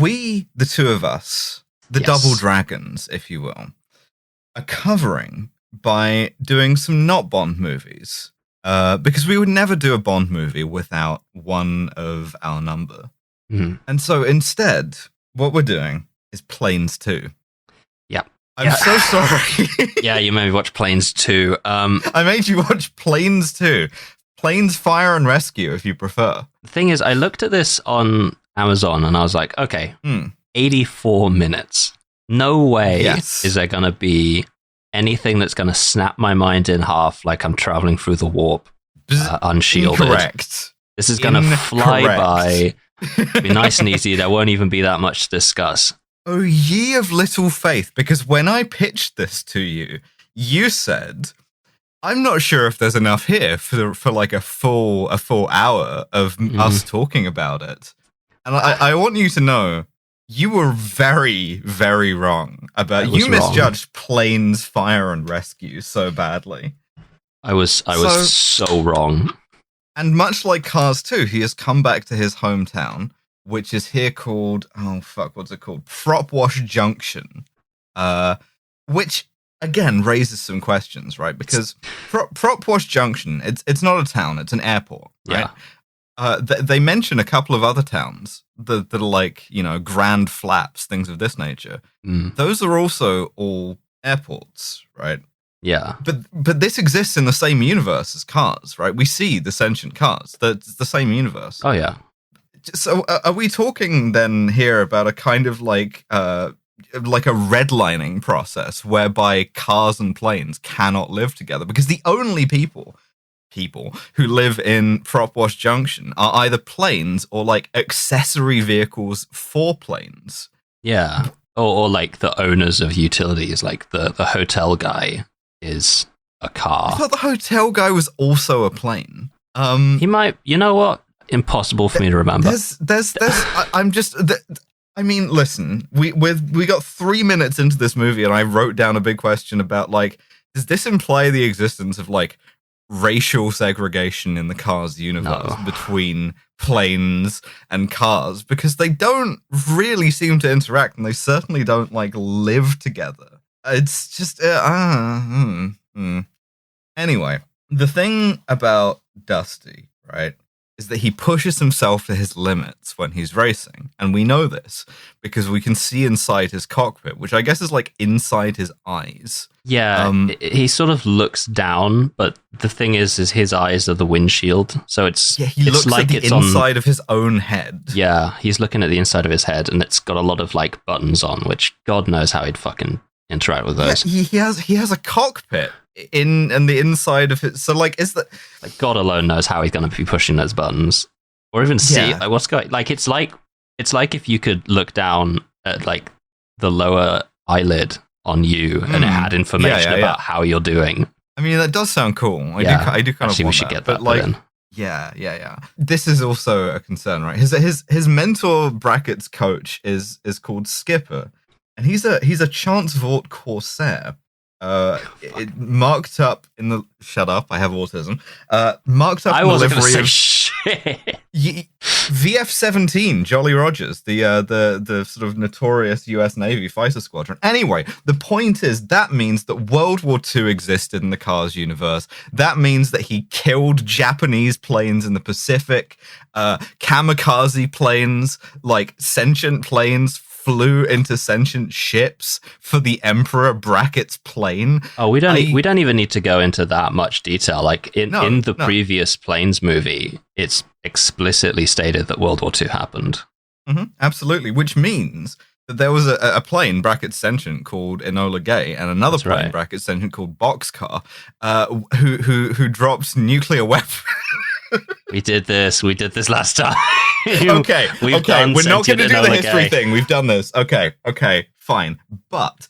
We, the two of us, the double dragons, if you will, are covering by doing some not Bond movies. Because we would never do a Bond movie without one of our number. Mm. And so instead, what we're doing is Planes 2. Yep. I'm so sorry. Yeah, you made me watch Planes 2. I made you watch Planes 2. Planes Fire and Rescue, if you prefer. The thing is, I looked at this on Amazon and I was like, okay, 84 minutes. No way is there going to be anything that's going to snap my mind in half like I'm traveling through the warp unshielded. Incorrect. This is going to fly by. Be nice and easy. There won't even be that much to discuss. Oh, ye of little faith, because when I pitched this to you, you said, I'm not sure if there's enough here for like a full hour of us talking about it. And I want you to know, you were very, very wrong about you misjudged Planes, Fire and Rescue so badly. I was so wrong. And much like Cars 2, he has come back to his hometown, which is here called, what's it called? Prop Wash Junction. Which, again, raises some questions, right? Because Prop Wash Junction, it's not a town, it's an airport, right? Yeah. They mention a couple of other towns that are like, Grand Flaps, things of this nature. Those are also all airports, right? Yeah. But this exists in the same universe as Cars, right? We see the sentient cars. It's the same universe. Oh, yeah. So are we talking then here about a kind of like a redlining process whereby cars and planes cannot live together? Because the only people who live in Prop Wash Junction are either planes or like accessory vehicles for planes. Yeah. Or like the owners of utilities, like the hotel guy is a car. I thought the hotel guy was also a plane. He might. You know what? Impossible for me to remember. Listen. We got 3 minutes into this movie, and I wrote down a big question about like, does this imply the existence of like racial segregation in the Cars universe between planes and cars? Because they don't really seem to interact, and they certainly don't like live together. It's just Anyway, the thing about Dusty, right, is that he pushes himself to his limits when he's racing. And we know this because we can see inside his cockpit, which I guess is like inside his eyes. Yeah, he sort of looks down, but the thing is his eyes are the windshield. So he looks like the inside of his own head. Yeah, he's looking at the inside of his head, and it's got a lot of like buttons on, which God knows how he'd fucking interact with those. Yeah, he has a cockpit in the inside of it. So like, is that like God alone knows how he's going to be pushing those buttons, or even see like what's going. Like it's like if you could look down at like the lower eyelid on you, and it had information about how you're doing. I mean, that does sound cool. I do kind of want we should that. Get that. But like, yeah. This is also a concern, right? His mentor brackets coach is called Skipper. And he's a Chance Vought Corsair, marked up in the... Shut up, I have autism. Marked up in the livery of... Shit. VF-17, Jolly Rogers, the sort of notorious US Navy fighter squadron. Anyway, the point is that means that World War II existed in the Cars universe. That means that he killed Japanese planes in the Pacific, kamikaze planes, like sentient planes, flew into sentient ships for the Emperor brackets plane. Oh, we don't even need to go into that much detail. Like in the previous Planes movie, it's explicitly stated that World War II happened. Mm-hmm, absolutely, which means that there was a plane brackets sentient called Enola Gay and another plane brackets sentient called Boxcar, who dropped nuclear weapons. We did this last time. Okay. We're not going to do the history thing. We've done this. Okay, fine. But